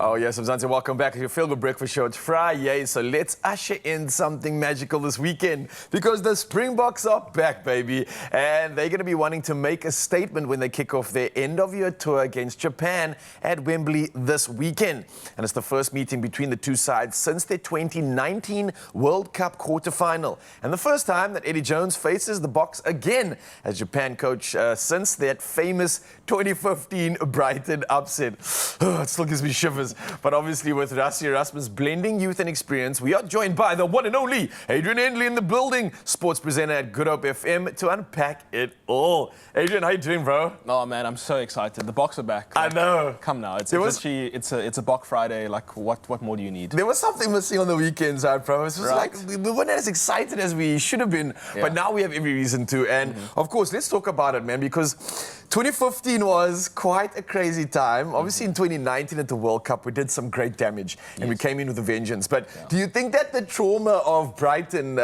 Oh, yes, Mzansi, welcome back to your Feel Good Breakfast Show. It's Friday, so let's usher in something magical this weekend because the Springboks are back, baby. And they're going to be wanting to make a statement when they kick off their end-of-year tour against Japan at Wembley this weekend. And it's the first meeting between the two sides since their 2019 World Cup quarter-final. And the first time that Eddie Jones faces the Boks again as Japan coach since that famous 2015 Brighton upset. It still gives me shivers. But obviously with Rassie Erasmus blending youth and experience, we are joined by the one and only Adrian Endley in the building, sports presenter at Good Hope FM, to unpack it all. Adrian, how you doing, bro? Oh man, I'm so excited. The Boks are back. I know. Come now, it's a Bok Friday. Like what more do you need? There was something missing on the weekends, I promise. It was like we weren't as excited as we should have been, but now we have every reason to. And of course, let's talk about it, man, because 2015 was quite a crazy time. Obviously, in 2019 at the World Cup, we did some great damage and we came in with a vengeance. But do you think that the trauma of Brighton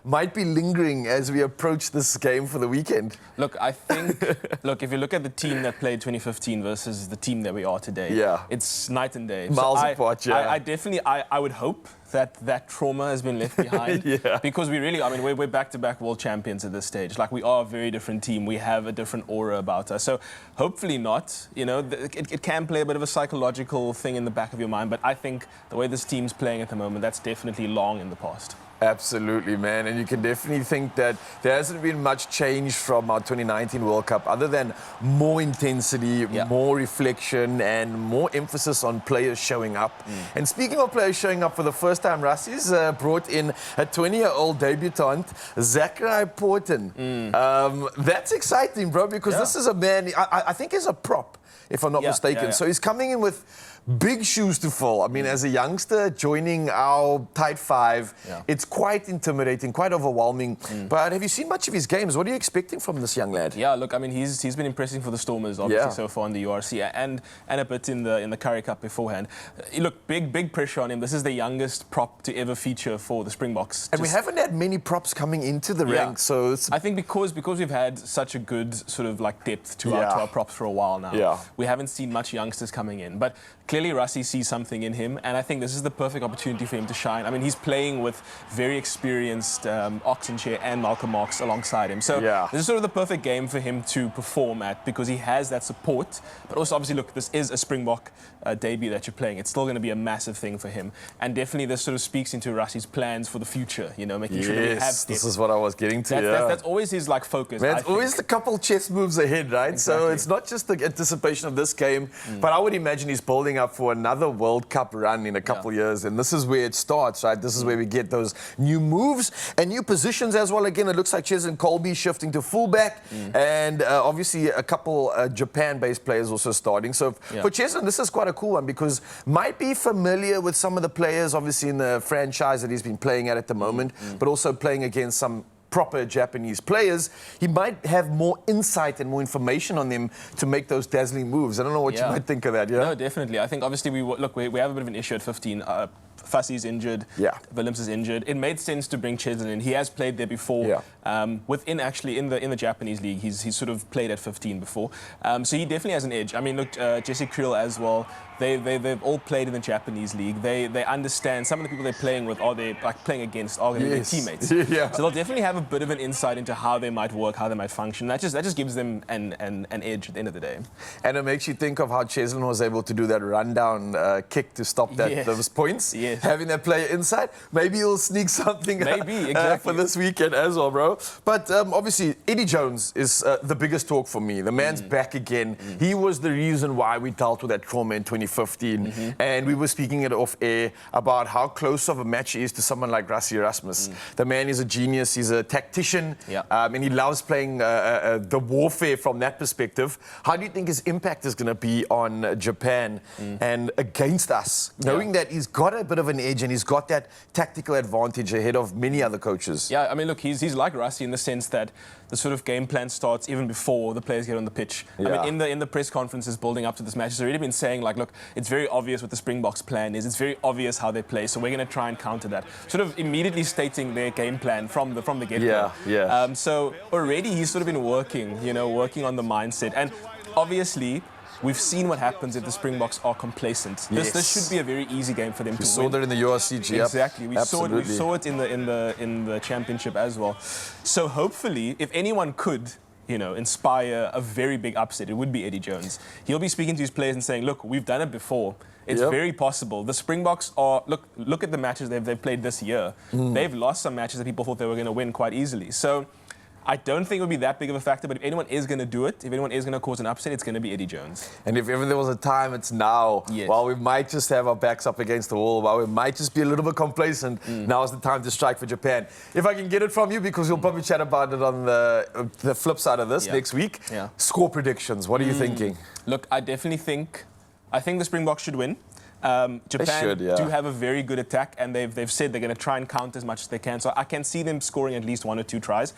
might be lingering as we approach this game for the weekend? Look, I think, if you look at the team that played 2015 versus the team that we are today, it's night and day. Miles apart, I definitely would hope that trauma has been left behind because we're back-to-back world champions at this stage. Like, we are a very different team. We have a different aura about us. So hopefully not. You know, it can play a bit of a psychological thing in the back of your mind, but I think the way this team's playing at the moment, that's definitely long in the past. Absolutely, man. And you can definitely think that there hasn't been much change from our 2019 World Cup other than more intensity, more reflection, and more emphasis on players showing up. And speaking of players showing up for the first time, Rassie's brought in a 20-year-old debutant, Zachary Porton. That's exciting, bro, because this is a man, I think he's a prop, if I'm not mistaken. So he's coming in with big shoes to fill. I mean, as a youngster joining our tight five, it's quite intimidating, quite overwhelming. But have you seen much of his games? What are you expecting from this young lad? Yeah, look, I mean, he's been impressing for the Stormers, obviously, so far in the URC and a bit in the Currie Cup beforehand. Look, big pressure on him. This is the youngest prop to ever feature for the Springboks. And we haven't had many props coming into the ranks, so it's... I think because we've had such a good sort of like depth to our props for a while now, we haven't seen much youngsters coming in. But clearly, Rassie sees something in him, and I think this is the perfect opportunity for him to shine. I mean, he's playing with very experienced Oxenchair and Malcolm Marx alongside him. So this is sort of the perfect game for him to perform at because he has that support. But also, obviously, look, this is a Springbok debut that you're playing. It's still going to be a massive thing for him. And definitely this sort of speaks into Rassie's plans for the future, you know, making sure that he has this is what I was getting to. That's always his like focus. Man, it's always a couple chess moves ahead, right? So it's not just the anticipation of this game, but I would imagine he's building up for another World Cup run in a couple years, and this is where it starts, right? This is where we get those new moves and new positions as well. Again, it looks like Cheslin Colby shifting to fullback, and obviously a couple Japan-based players also starting. So for Cheslin, this is quite a cool one because might be familiar with some of the players, obviously in the franchise that he's been playing at the moment, but also playing against some proper Japanese players. He might have more insight and more information on them to make those dazzling moves. I don't know what you might think of that, No, definitely. I think obviously we have a bit of an issue at 15. Fassie's injured, Willems is injured. It made sense to bring Cheslin in. He has played there before. Within actually in the Japanese league, he's sort of played at 15 before. So he definitely has an edge. I mean, look, Jesse Creel as well. They've all played in the Japanese league. They understand some of the people they're playing with are they like playing against are going to be their teammates. So they'll definitely have a bit of an insight into how they might work, how they might function. That just gives them an edge at the end of the day. And it makes you think of how Cheslin was able to do that rundown kick to stop those points. Having that player inside, maybe he'll sneak something for this weekend as well, bro. But obviously, Eddie Jones is the biggest talk for me. The man's back again. He was the reason why we dealt with that trauma in 2015. And we were speaking it off air about how close of a match he is to someone like Rassie Erasmus. The man is a genius. He's a tactician. And he loves playing the warfare from that perspective. How do you think his impact is going to be on Japan and against us, knowing that he's got a bit of an edge and he's got that tactical advantage ahead of many other coaches? Yeah, I mean, look, he's like Rassie in the sense that the sort of game plan starts even before the players get on the pitch. I mean, in the press conferences building up to this match, he's already been saying, like, look, it's very obvious what the Springboks plan is. It's very obvious how they play, so we're going to try and counter that. Sort of immediately stating their game plan from the get-go. So already he's sort of been working on the mindset. And obviously, we've seen what happens if the Springboks are complacent. This should be a very easy game for them to win. We saw that in the URCG. Exactly. We saw it in the championship as well. So hopefully, if anyone could, inspire a very big upset, it would be Eddie Jones. He'll be speaking to his players and saying, look, we've done it before. It's very possible. The Springboks are, look at the matches they've played this year. They've lost some matches that people thought they were going to win quite easily. So I don't think it would be that big of a factor, but if anyone is going to do it, if anyone is going to cause an upset, it's going to be Eddie Jones. And if ever there was a time, it's now. Yes. While we might just have our backs up against the wall, while we might just be a little bit complacent, now is the time to strike for Japan. If I can get it from you, because we'll probably chat about it on the flip side of this next week. Score predictions, what are you thinking? Look, I think the Springboks should win. Japan do have a very good attack, and they've said they're going to try and count as much as they can. So I can see them scoring at least 1 or 2 tries.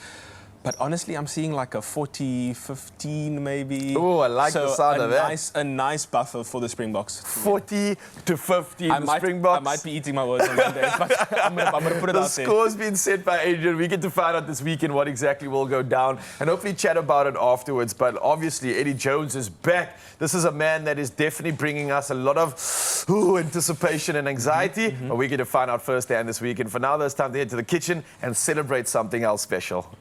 But honestly, I'm seeing like a 40-15 maybe. Oh, I like the sound of that. A nice buffer for the Springboks. 40-15, the Springboks. I might be eating my words on Monday, but I'm going to put it out there. The score's been set by Adrian. We get to find out this weekend what exactly will go down and hopefully chat about it afterwards. But obviously, Eddie Jones is back. This is a man that is definitely bringing us a lot of anticipation and anxiety. But we get to find out firsthand this weekend. For now, there's time to head to the kitchen and celebrate something else special.